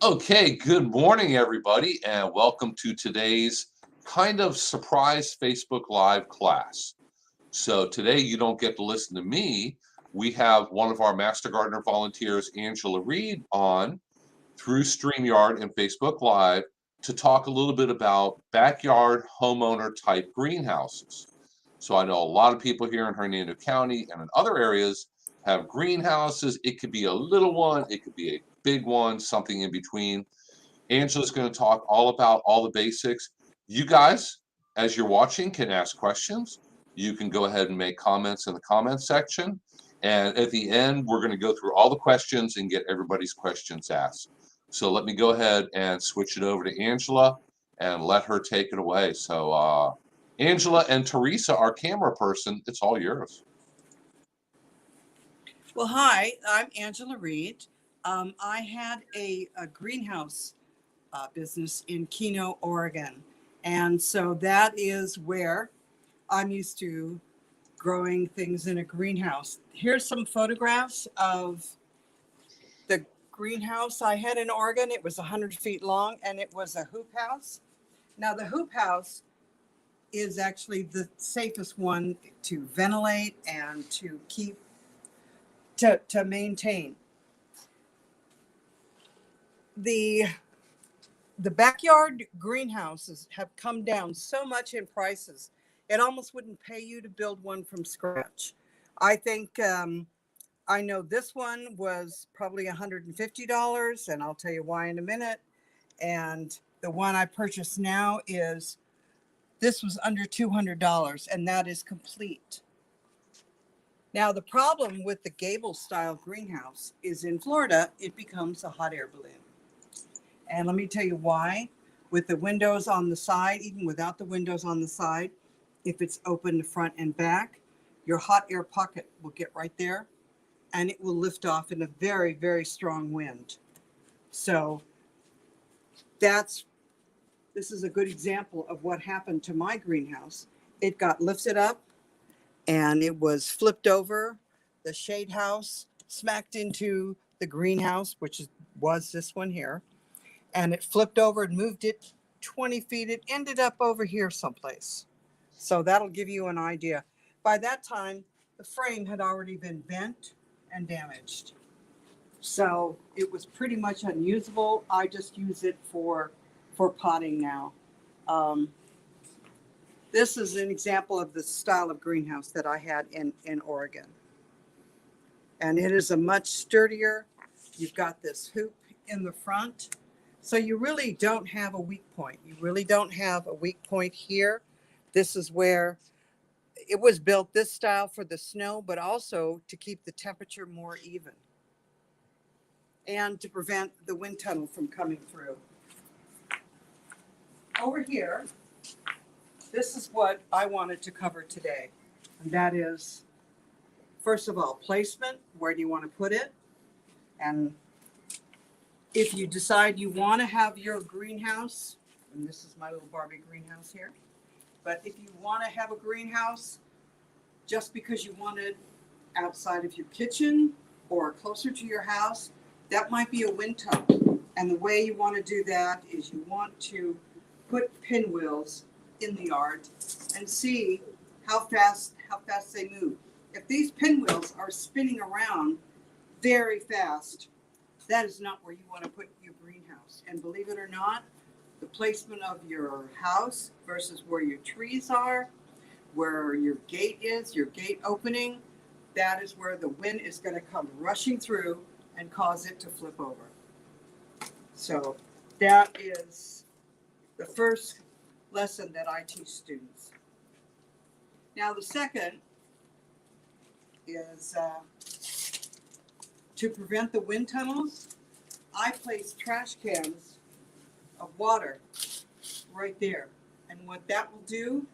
Okay, good morning, everybody, and welcome to today's kind of surprise Facebook Live class. So today you don't get to listen to me. We have one of our Master Gardener volunteers, Angela Reid, on through StreamYard and Facebook Live to talk a little bit about backyard homeowner type greenhouses. So I know a lot of people here in Hernando County and in other areas have greenhouses. It could be a little one, it could be a big one, something in between. Angela's going to talk all about all the basics. You guys, as you're watching, can ask questions. You can go ahead and make comments in the comments section. And at the end, we're going to go through all the questions and get everybody's questions asked. So let me go ahead and switch it over to Angela and let her take it away. So, Angela and Teresa, our camera person, it's all yours. Well, hi, I'm Angela Reid. I had a greenhouse business in Keno, Oregon. And so that is where I'm used to growing things in a greenhouse. Here's some photographs of the greenhouse I had in Oregon. It was 100 feet long and it was a hoop house. Now, the hoop house is actually the safest one to ventilate and to keep, to maintain. The backyard greenhouses have come down so much in prices, it almost wouldn't pay you to build one from scratch. I think I know this one was probably $150, and I'll tell you why in a minute. And the one I purchased now this was under $200, and that is complete. Now, the problem with the gable style greenhouse is in Florida, it becomes a hot air balloon. And let me tell you why. With the windows on the side, even without the windows on the side, if it's open the front and back, your hot air pocket will get right there and it will lift off in a very, very strong wind. So this is a good example of what happened to my greenhouse. It got lifted up and it was flipped over. The shade house smacked into the greenhouse, which was this one here. And it flipped over and moved it 20 feet. It ended up over here someplace. So that'll give you an idea. By that time, the frame had already been bent and damaged. So it was pretty much unusable. I just use it for potting now. This is an example of the style of greenhouse that I had in Oregon. And it is a much sturdier. You've got this hoop in the front. So you really don't have a weak point. You really don't have a weak point here. This is where it was built, this style, for the snow, but also to keep the temperature more even and to prevent the wind tunnel from coming through. Over here, this is what I wanted to cover today. And that is, first of all, placement. Where do you want to put it? And if you decide you want to have your greenhouse, and this is my little Barbie greenhouse here, but if you want to have a greenhouse just because you want it outside of your kitchen or closer to your house, that might be a wind tunnel. And the way you want to do that is you want to put pinwheels in the yard and see how fast they move. If these pinwheels are spinning around very fast, that is not where you want to put your greenhouse. And believe it or not, the placement of your house versus where your trees are, where your gate is, your gate opening, that is where the wind is going to come rushing through and cause it to flip over. So that is the first lesson that I teach students. Now the second is to prevent the wind tunnels. I place trash cans of water right there. And what that will do,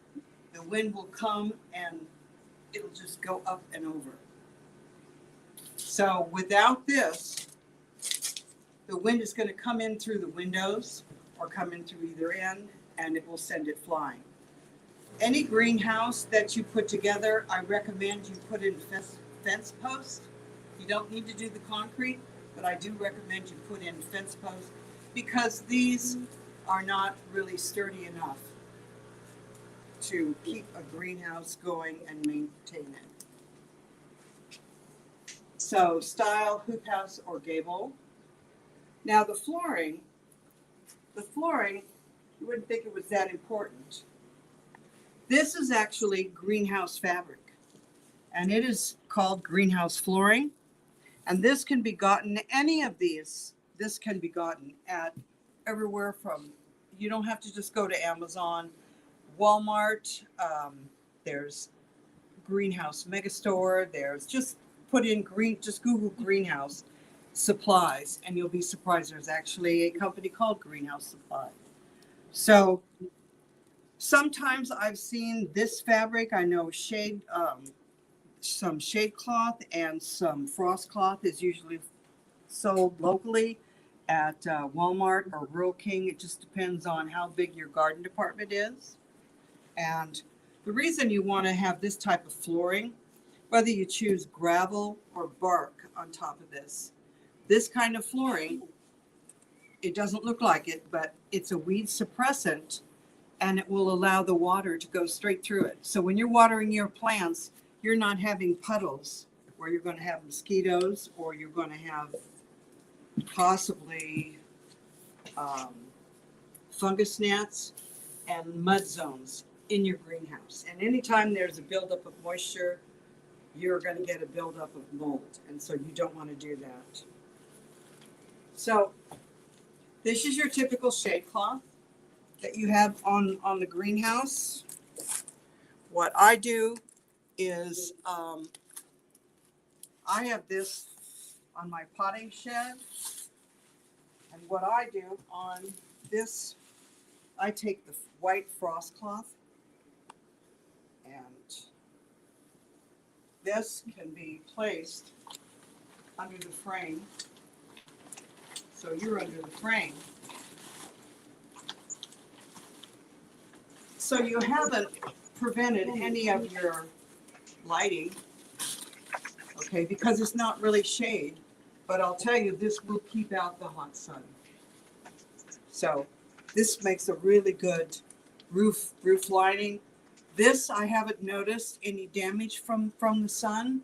the wind will come and it'll just go up and over. So without this, the wind is going to come in through the windows or come in through either end and it will send it flying. Any greenhouse that you put together, I recommend you put in fence posts. You don't need to do the concrete, but I do recommend you put in fence posts because these are not really sturdy enough to keep a greenhouse going and maintain it. So style, hoop house, or gable. Now the flooring, you wouldn't think it was that important. This is actually greenhouse fabric, and it is called greenhouse flooring. And this can be gotten, any of these, this can be gotten at everywhere from, you don't have to just go to Amazon, Walmart, there's Greenhouse Megastore, there's just put in just Google greenhouse supplies, and you'll be surprised there's actually a company called Greenhouse Supply. So sometimes I've seen this fabric, I know some shade cloth and some frost cloth is usually sold locally at Walmart or Rural King. It just depends on how big your garden department is. And the reason you want to have this type of flooring, whether you choose gravel or bark on top of this kind of flooring, it doesn't look like it, but it's a weed suppressant, and it will allow the water to go straight through it. So when you're watering your plants, you're not having puddles where you're going to have mosquitoes, or you're going to have possibly fungus gnats and mud zones in your greenhouse. And anytime there's a buildup of moisture, you're going to get a buildup of mold. And so you don't want to do that. So this is your typical shade cloth that you have on the greenhouse. What I do is I have this on my potting shed, and what I do on this, I take the white frost cloth, and this can be placed under the frame. So you're under the frame. So you haven't prevented any of your lighting, okay, because it's not really shade, but I'll tell you, this will keep out the hot sun. So this makes a really good roof lining. This, I haven't noticed any damage from the sun.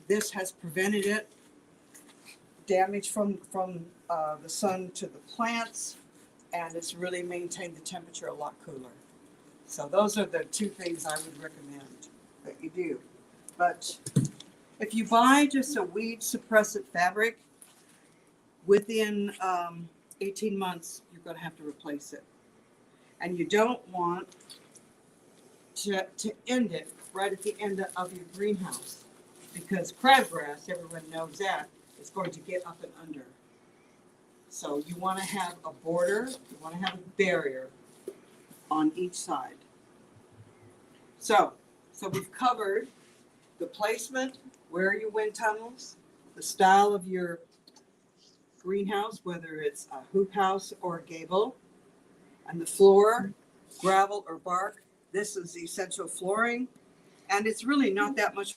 This has prevented it. Damage from the sun to the plants, and it's really maintained the temperature a lot cooler. So those are the two things I would recommend that you do. But if you buy just a weed suppressant fabric, within 18 months, you're going to have to replace it. And you don't want to end it right at the end of your greenhouse, because crabgrass, everyone knows that, is going to get up and under. So you want to have a border, you want to have a barrier on each side. So we've covered the placement, where are your wind tunnels, the style of your greenhouse, whether it's a hoop house or a gable, and the floor, gravel or bark. This is essential flooring, and it's really not that much.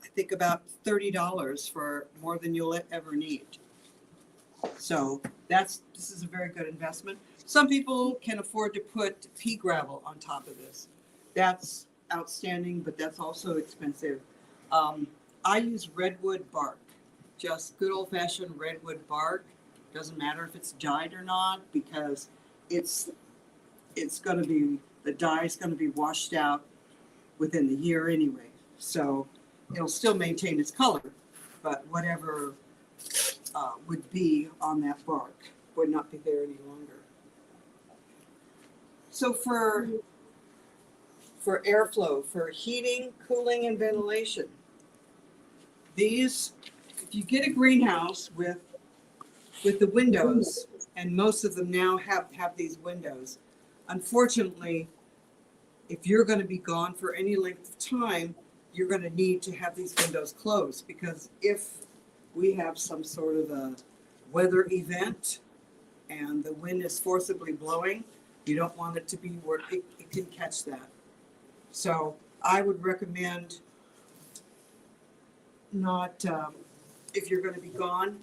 I think about $30 for more than you'll ever need. So this is a very good investment. Some people can afford to put pea gravel on top of this. That's outstanding, but that's also expensive. I use redwood bark, just good old-fashioned redwood bark. Doesn't matter if it's dyed or not, because it's going to be, the dye is going to be washed out within the year anyway. So it'll still maintain its color, but whatever would be on that bark would not be there any longer. So for airflow, for heating, cooling, and ventilation, these, if you get a greenhouse with the windows, and most of them now have these windows, unfortunately, if you're going to be gone for any length of time, you're going to need to have these windows closed, because if we have some sort of a weather event and the wind is forcibly blowing, you don't want it to be where it can catch that. So I would recommend not, if you're going to be gone,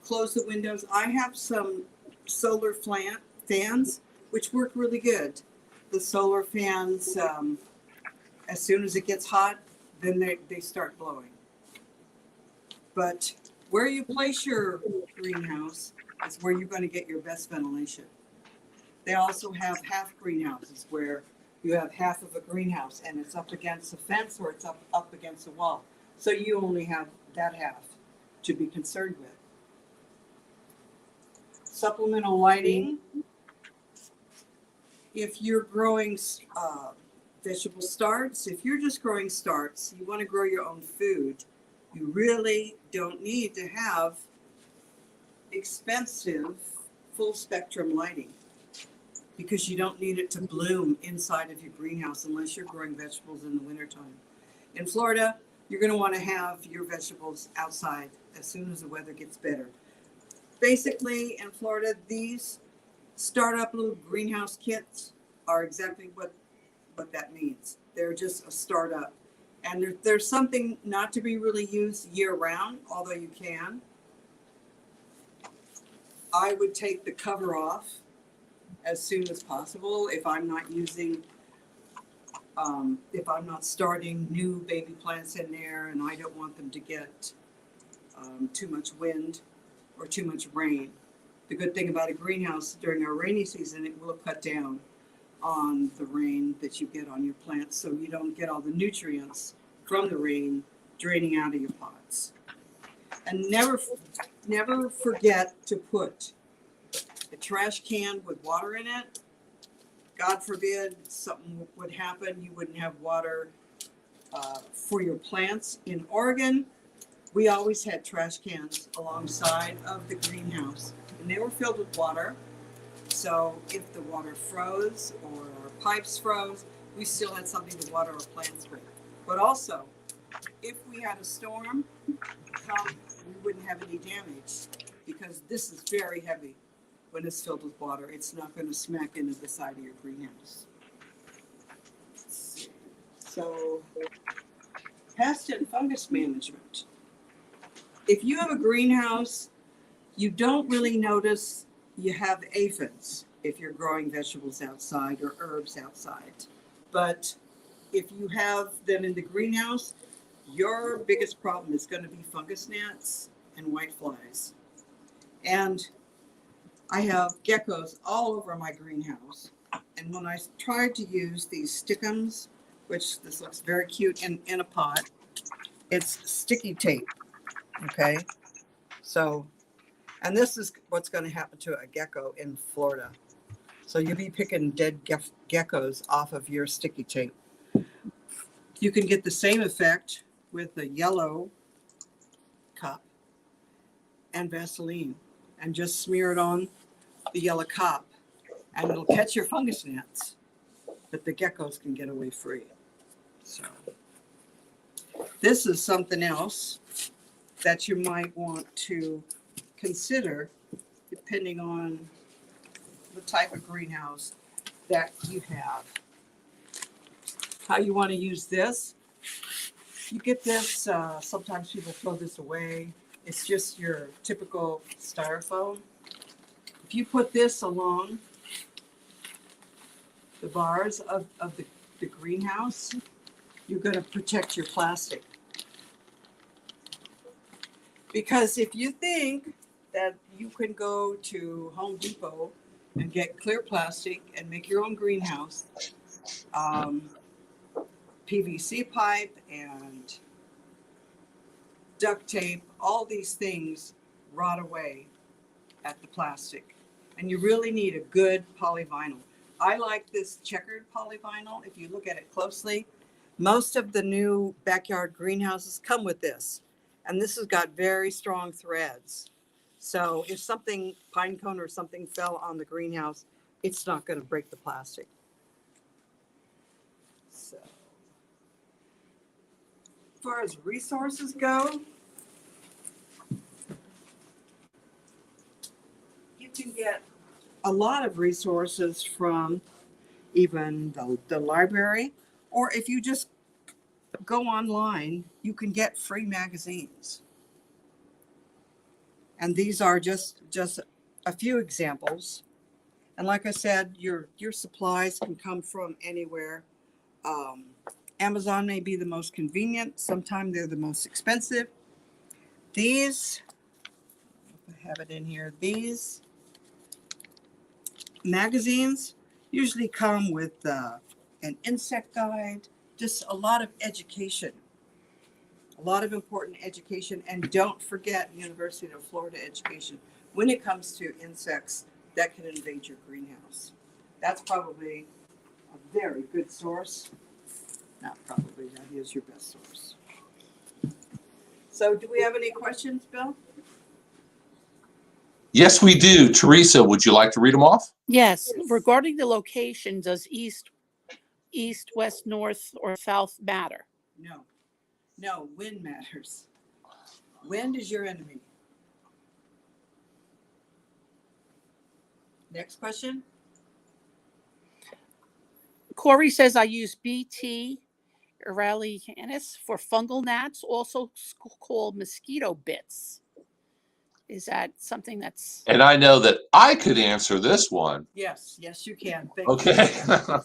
close the windows. I have some solar fans, which work really good. The solar fans, as soon as it gets hot, then they start blowing. But where you place your greenhouse is where you're going to get your best ventilation. They also have half greenhouses where you have half of a greenhouse and it's up against a fence or it's up against a wall. So you only have that half to be concerned with. Supplemental lighting. If you're growing vegetable starts, if you're just growing starts, you want to grow your own food, you really don't need to have expensive full spectrum lighting because you don't need it to bloom inside of your greenhouse unless you're growing vegetables in the wintertime. In Florida, you're going to want to have your vegetables outside as soon as the weather gets better. Basically, in Florida, these startup little greenhouse kits are exactly what that means. They're just a startup. And there's something not to be really used year round, although you can. I would take the cover off as soon as possible if I'm not using, if I'm not starting new baby plants in there and I don't want them to get too much wind or too much rain. The good thing about a greenhouse during our rainy season, it will cut down on the rain that you get on your plants so you don't get all the nutrients from the rain draining out of your pots. And never forget to put a trash can with water in it. God forbid something would happen, you wouldn't have water for your plants. In Oregon, we always had trash cans alongside of the greenhouse, and they were filled with water. So if the water froze or our pipes froze, we still had something to water our plants with. But also, if we had a storm come, we wouldn't have any damage because this is very heavy. When it's filled with water, it's not going to smack into the side of your greenhouse. So, pest and fungus management. If you have a greenhouse, you don't really notice you have aphids if you're growing vegetables outside or herbs outside. But if you have them in the greenhouse, your biggest problem is going to be fungus gnats and whiteflies. And I have geckos all over my greenhouse. And when I tried to use these stickums, which this looks very cute in a pot, it's sticky tape, okay? So, and this is what's going to happen to a gecko in Florida. So you'll be picking dead geckos off of your sticky tape. You can get the same effect with a yellow cup and Vaseline and just smear it on the yellow cup and it'll catch your fungus gnats, but the geckos can get away free. So this is something else that you might want to consider depending on the type of greenhouse that you have. How you want to use this. You get this, sometimes people throw this away. It's just your typical styrofoam. If you put this along the bars of the greenhouse, you're going to protect your plastic. Because if you think that you can go to Home Depot and get clear plastic and make your own greenhouse, PVC pipe and duct tape, all these things rot away at the plastic. And you really need a good polyvinyl. I like this checkered polyvinyl. If you look at it closely, most of the new backyard greenhouses come with this. And this has got very strong threads. So if something, pine cone or something fell on the greenhouse, it's not going to break the plastic. So, as far as resources go, you can get a lot of resources from even the library, or if you just go online, you can get free magazines. And these are just a few examples. And like I said, your supplies can come from anywhere. Amazon may be the most convenient. Sometimes they're the most expensive. These, I have it in here, these magazines usually come with an insect guide, just a lot of education, a lot of important education. And don't forget University of Florida education when it comes to insects that can invade your greenhouse. That's probably a very good source. Not probably, that is your best source. So do we have any questions, Bill? Yes, we do. Teresa, would you like to read them off? Yes, regarding the location, does east, west, north, or south matter? No, wind matters. Wind is your enemy. Next question. Corey says I use BT Aurelianus for fungal gnats, also called mosquito bits. Is that something that's... And I know that I could answer this one. Yes, you can. Thank Okay. you.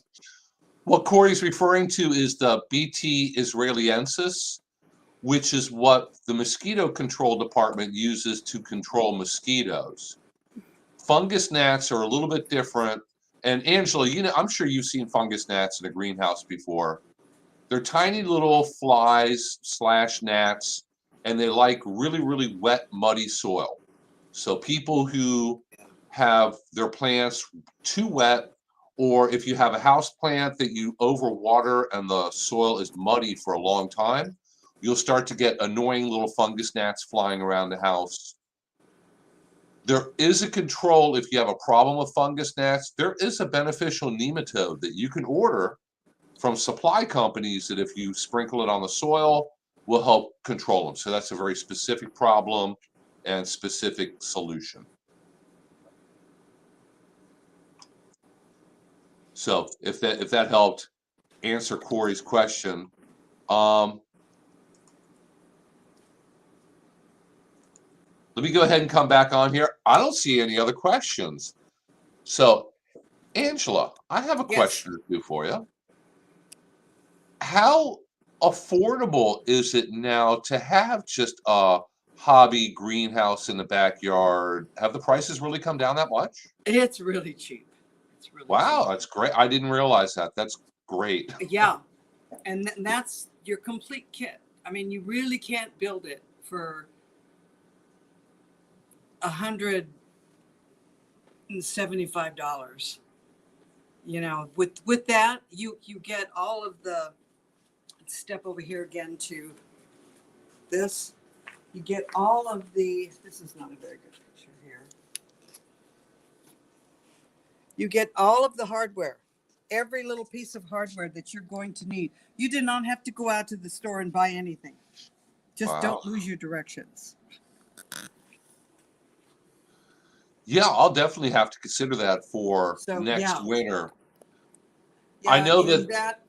What Corey's referring to is the BT Israeliensis, which is what the mosquito control department uses to control mosquitoes. Fungus gnats are a little bit different. And Angela, I'm sure you've seen fungus gnats in a greenhouse before. They're tiny little flies / gnats, and they like really, really wet, muddy soil. So people who have their plants too wet, or if you have a house plant that you overwater and the soil is muddy for a long time, you'll start to get annoying little fungus gnats flying around the house. There is a control if you have a problem with fungus gnats. There is a beneficial nematode that you can order from supply companies that if you sprinkle it on the soil will help control them. So that's a very specific problem and specific solution. So if that helped answer Corey's question, let me go ahead and come back on here. I don't see any other questions. So, Angela, I have a question or two for you. How affordable is it now to have just a hobby greenhouse in the backyard? Have the prices really come down that much? It's really cheap. Wow, that's great. I didn't realize that. That's great. Yeah. And that's your complete kit. I mean, you really can't build it for $175. With that, you get all of the, let's step over here again to this. You get all of the, this is not a very good picture here. You get all of the hardware, every little piece of hardware that you're going to need. You did not have to go out to the store and buy anything. Just don't lose your directions. Yeah, I'll definitely have to consider that for next winter. Yeah, I know that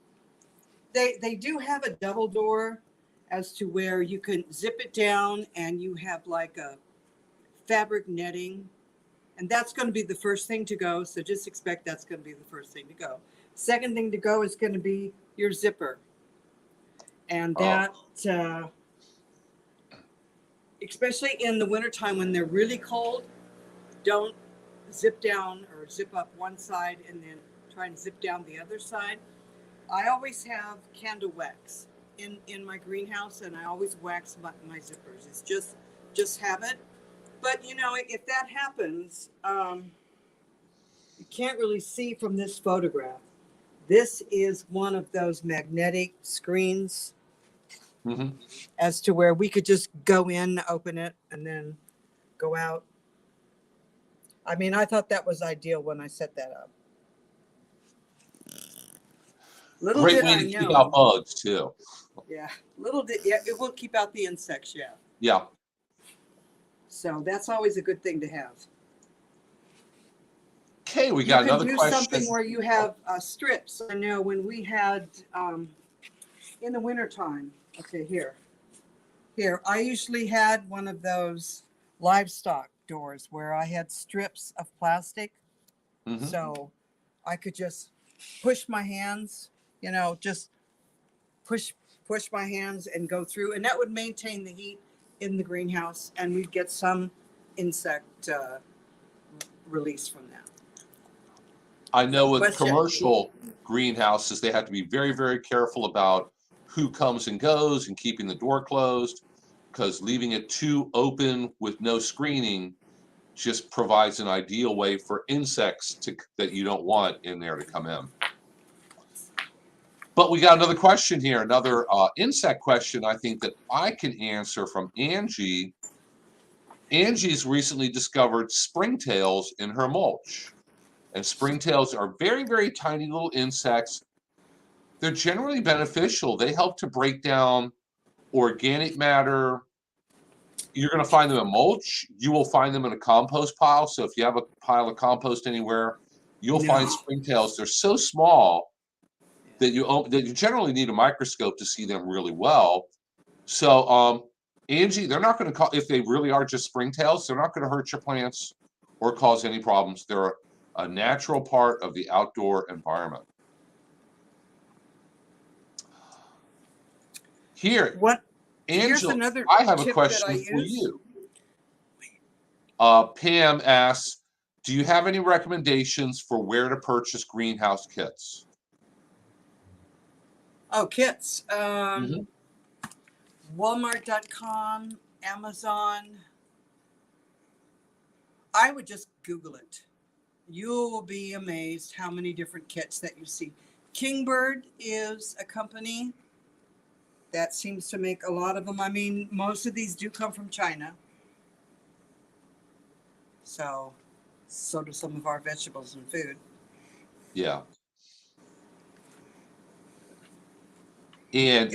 they do have a double door as to where you can zip it down and you have like a fabric netting, and that's going to be the first thing to go. So just expect that's going to be the first thing to go. Second thing to go is going to be your zipper, and that especially in the wintertime when they're really cold, don't zip down or zip up one side and then try and zip down the other side. I always have candle wax in my greenhouse, and I always wax my zippers. It's just habit. But if that happens, you can't really see from this photograph. This is one of those magnetic screens as to where we could just go in, open it, and then go out. I mean, I thought that was ideal when I set that up. Great way to keep out bugs too. Yeah, it will keep out the insects. Yeah. Yeah. So that's always a good thing to have. Okay, we got another question. You can do something where you have strips. I know when we had in the wintertime. Okay, here. I usually had one of those livestock doors where I had strips of plastic. Mhm. So I could just push my hands, just push my hands and go through, and that would maintain the heat in the greenhouse, and we'd get some insect release from that. I know with Question. commercial greenhouses, they have to be very, very careful about who comes and goes and keeping the door closed, because leaving it too open with no screening just provides an ideal way for insects that you don't want in there to come in. But we got another question here, another insect question I think that I can answer from Angie. Angie's recently discovered springtails in her mulch. And springtails are very, very tiny little insects. They're generally beneficial. They help to break down organic matter. You're going to find them in mulch. You will find them in a compost pile. So if you have a pile of compost anywhere, you'll find springtails. They're so small that you generally need a microscope to see them really well. So Angie, they're not going to if they really are just springtails, they're not going to hurt your plants or cause any problems. They're a natural part of the outdoor environment. Here, Angela, another I have a tip question that I for use. you. Pam asks, do you have any recommendations for where to purchase greenhouse kits? Oh, kits. Mhm. Walmart.com, Amazon. I would just Google it. You will be amazed how many different kits that you see. Kingbird is a company that seems to make a lot of them. I mean, most of these do come from China. So do some of our vegetables and food. Yeah. And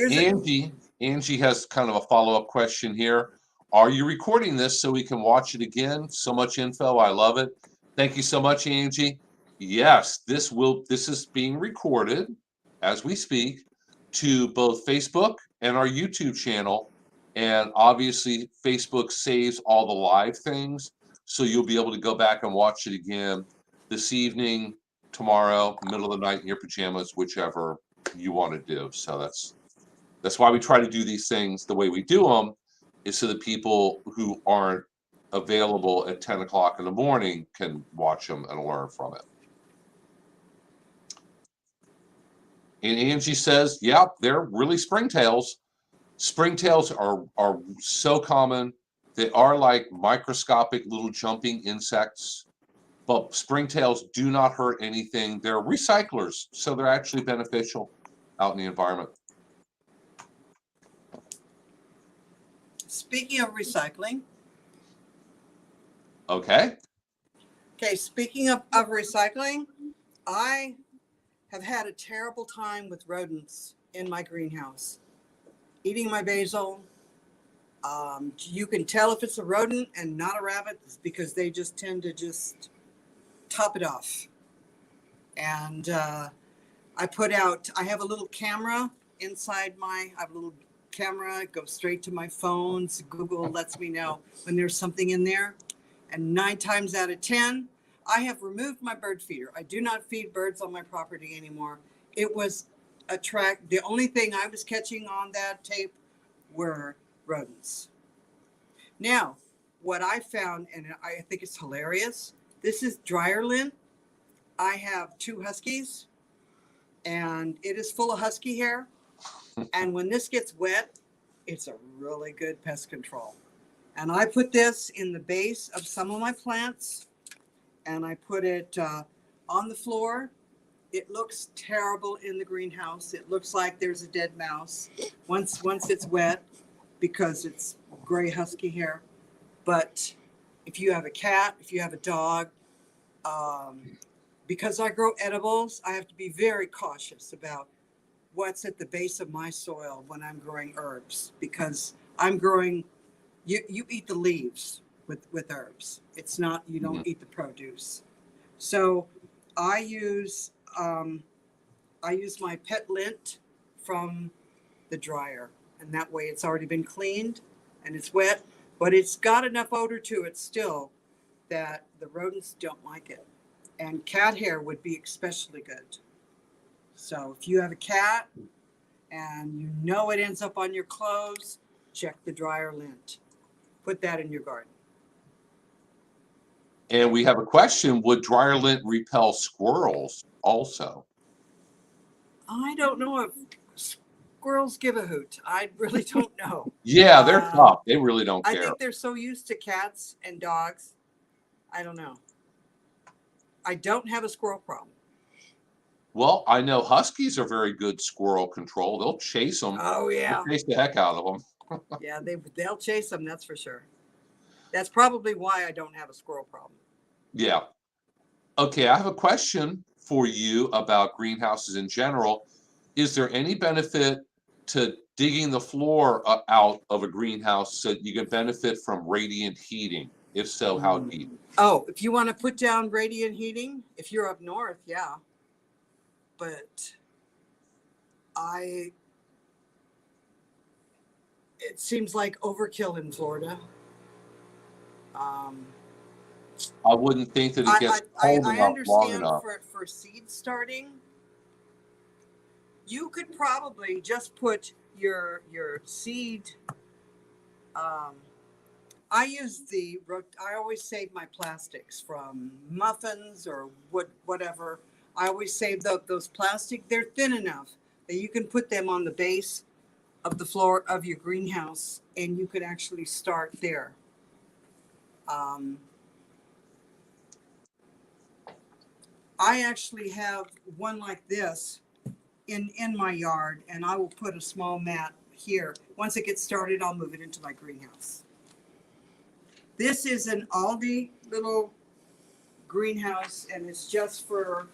Angie has kind of a follow-up question here. Are you recording this so we can watch it again? So much info. I love it. Thank you so much, Angie. Yes, this is being recorded as we speak to both Facebook and our YouTube channel. And obviously, Facebook saves all the live things. So you'll be able to go back and watch it again this evening, tomorrow, middle of the night in your pajamas, whichever you want to do. So that's why we try to do these things the way we do them, is so that people who aren't available at 10 o'clock in the morning can watch them and learn from it. And Angie says, yeah, they're really springtails. Springtails are so common. They are like microscopic little jumping insects, but springtails do not hurt anything. They're recyclers, so they're actually beneficial out in the environment. Speaking of recycling. Okay. Okay, speaking of recycling, I have had a terrible time with rodents in my greenhouse. Eating my basil. You can tell if it's a rodent and not a rabbit because they just tend to just top it off. And I have a little camera inside I have a little camera, it goes straight to my phone. So Google lets me know when there's something in there. And 9 times out of 10, I have removed my bird feeder. I do not feed birds on my property anymore. It was the only thing I was catching on that tape were rodents. Now, what I found, and I think it's hilarious, this is dryer lint. I have 2 huskies, and it is full of husky hair. And when this gets wet, it's a really good pest control. And I put this in the base of some of my plants, and I put it on the floor. It looks terrible in the greenhouse. It looks like there's a dead mouse once it's wet because it's gray husky hair. But if you have a cat, if you have a dog, because I grow edibles, I have to be very cautious about what's at the base of my soil when I'm growing herbs, because I'm growing, you eat the leaves with herbs. It's not, you don't eat the produce. So I use my pet lint from the dryer, and that way it's already been cleaned and it's wet. but it's got enough odor to it still that the rodents don't like it. And cat hair would be especially good. So if you have a cat and you know it ends up on your clothes, check the dryer lint. Put that in your garden. And we have a question, would dryer lint repel squirrels also? I don't know if squirrels give a hoot. I really don't know. Yeah, they're tough. They really don't I care. think they're so used to cats and dogs. I don't know. I don't have a squirrel problem. Well, I know huskies are very good squirrel control. They'll chase them. Oh, yeah. They'll chase the heck out of them. Yeah, they'll chase them, that's for sure. That's probably why I don't have a squirrel problem. Yeah. Okay, I have a question for you about greenhouses in general. Is there any benefit to digging the floor out of a greenhouse so you can benefit from radiant heating? If so, how deep? Oh, if you want to put down radiant heating, if you're up north, yeah. But it seems like overkill in Florida. I wouldn't think that it gets cold I enough long understand enough. for seed starting, you could probably just put your seed. I always save my plastics from muffins or whatever. I always save those plastic. They're thin enough that you can put them on the base of the floor of your greenhouse, and you could actually start there. I actually have one like this in my yard, and I will put a small mat here. Once it gets started, I'll move it into my greenhouse. This is an Aldi little greenhouse, and it's just for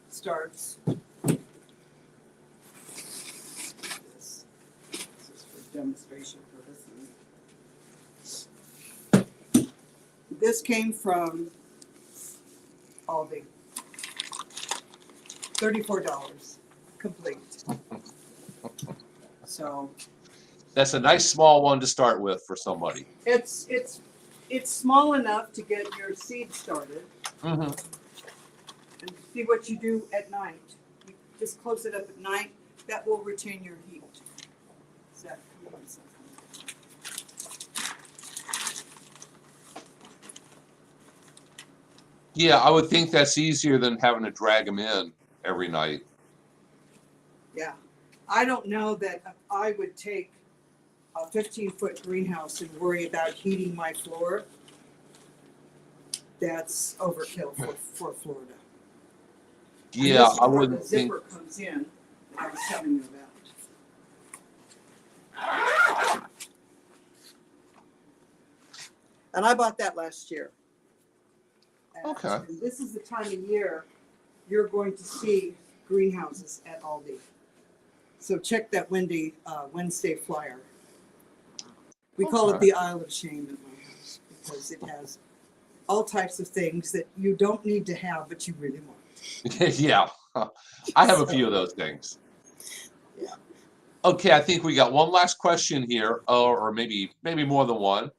starts. This is for demonstration purposes. This came from Aldi. $34 complete. So That's a nice small one to start with for somebody. it's small enough to get your seed started. Mm-hmm. And see what you do at night. You just close it up at night. That will retain your heat. Is that come on, something? Yeah, I would think that's easier than having to drag them in every night. Yeah. I don't know that I would take a 15-foot greenhouse and worry about heating my floor. That's overkill for Florida. Yeah, I The wouldn't think. zipper comes in, I was telling you about. And I bought that last year. And Okay. this is the time of year you're going to see greenhouses at Aldi. So check that Wednesday flyer. We call it Okay. the Isle of Shame at my house because it has all types of things that you don't need to have, but you really want. Yeah, I have a few of those things. Yeah. Okay, I think we got one last question here, or maybe more than one.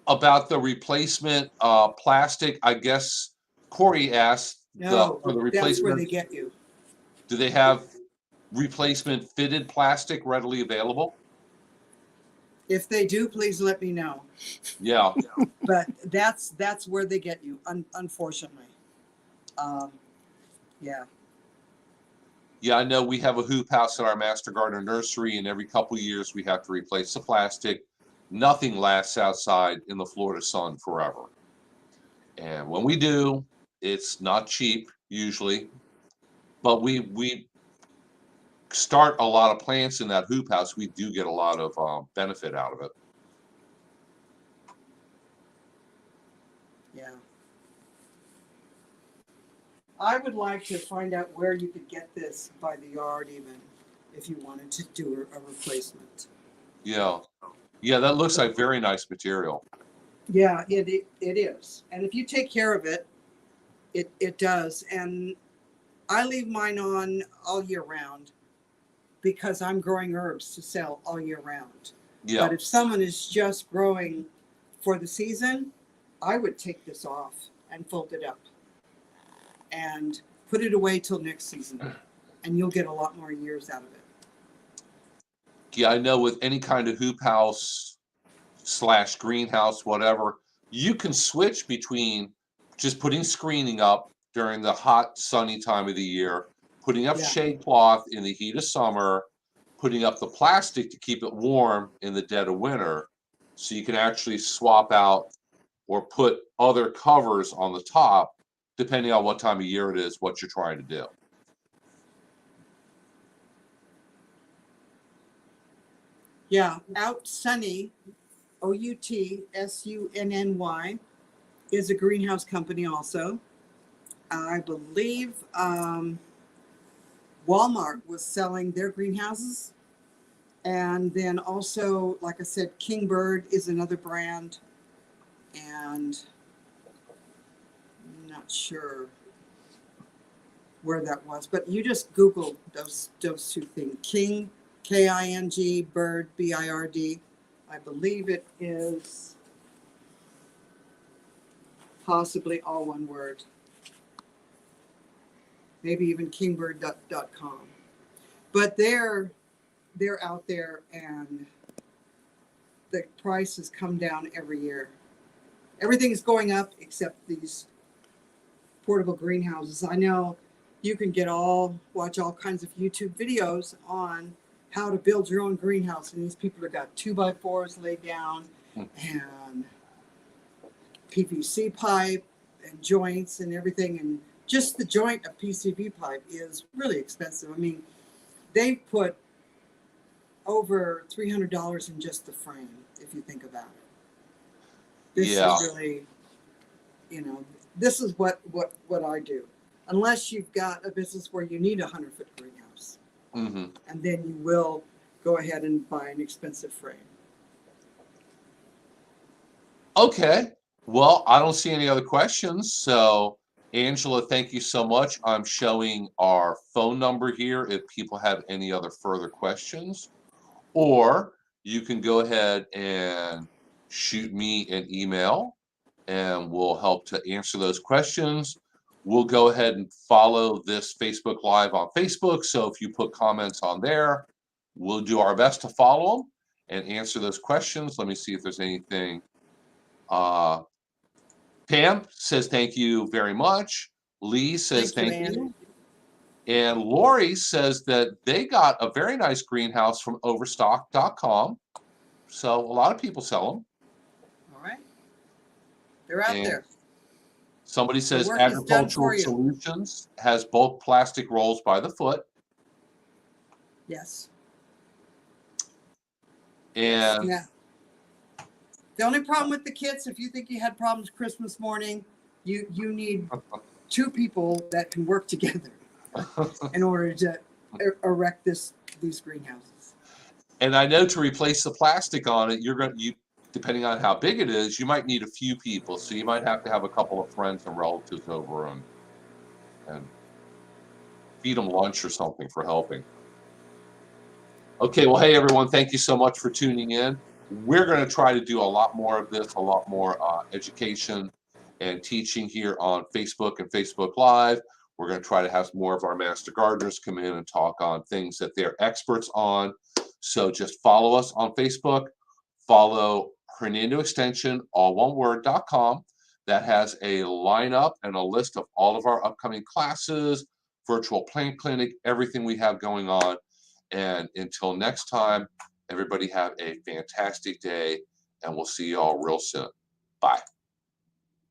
About the replacement plastic. I guess Corey asked No, for the that's where replacement. they get you. Do they have replacement fitted plastic readily available? If they do, please let me know. Yeah. But that's where they get you, unfortunately. Yeah. Yeah, I know we have a hoop house at our Master Gardener Nursery, and every couple of years we have to replace the plastic. Nothing lasts outside in the Florida sun forever. And when we do, it's not cheap usually, but we start a lot of plants in that hoop house. We do get a lot of benefit out of it. Yeah. I would like to find out where you could get this by the yard, even if you wanted to do a replacement. Yeah. Yeah, that looks like very nice material. Yeah, it is. And if you take care of it, it does. And I leave mine on all year round. because I'm growing herbs to sell all year round. Yeah. But if someone is just growing for the season, I would take this off and fold it up and put it away till next season, and you'll get a lot more years out of it. Yeah, I know with any kind of hoop house / greenhouse, whatever, you can switch between just putting screening up during the hot, sunny time of the year, putting up Yeah. shade cloth in the heat of summer, putting up the plastic to keep it warm in the dead of winter. So you can actually swap out or put other covers on the top, depending on what time of year it is, what you're trying to do. Yeah, Out Sunny, OUTSUNNY, is a greenhouse company also. I believe Walmart was selling their greenhouses. And then also, like I said, Kingbird is another brand. And I'm not sure where that was, but you just Google those two things. King, King, Bird, BIRD. I believe it is possibly all one word. Maybe even kingbird.com. But they're out there, and the prices come down every year. Everything is going up except these portable greenhouses. I know you can watch all kinds of YouTube videos on how to build your own greenhouse, and these people have got 2x4s laid down and PVC pipe and joints and everything, and just the joint of PCV pipe is really expensive. I mean, they put over $300 in just the frame, if you think about it. This is really, this is what I do. Unless you've got a business where you need a 100-foot greenhouse. Mm-hmm. And then you will go ahead and buy an expensive frame. Okay. Well, I don't see any other questions. So, Angela, thank you so much. I'm showing our phone number here if people have any other further questions. Or you can go ahead and shoot me an email, and we'll help to answer those questions. We'll go ahead and follow this Facebook Live on Facebook. So if you put comments on there, we'll do our best to follow them and answer those questions. Let me see if there's anything. Pam says thank you very much. Lee says thank you. And Lori says that they got a very nice greenhouse from overstock.com. So a lot of people sell them. All right. They're out there. Somebody says Agricultural Solutions has bulk plastic rolls by the foot. Yes. And yeah. The only problem with the kits, if you think you had problems Christmas morning, you need 2 people that can work together in order to erect these greenhouses. And I know to replace the plastic on it, depending on how big it is, you might need a few people. So you might have to have a couple of friends and relatives over and feed them lunch or something for helping. Okay, well, hey, everyone, thank you so much for tuning in. We're going to try to do a lot more of this, a lot more education and teaching here on Facebook and Facebook Live. We're going to try to have more of our master gardeners come in and talk on things that they're experts on. So just follow us on Facebook. Follow Hernando Extension, all one word.com. That has a lineup and a list of all of our upcoming classes, virtual plant clinic, everything we have going on. And until next time, everybody have a fantastic day, and we'll see you all real soon. Bye.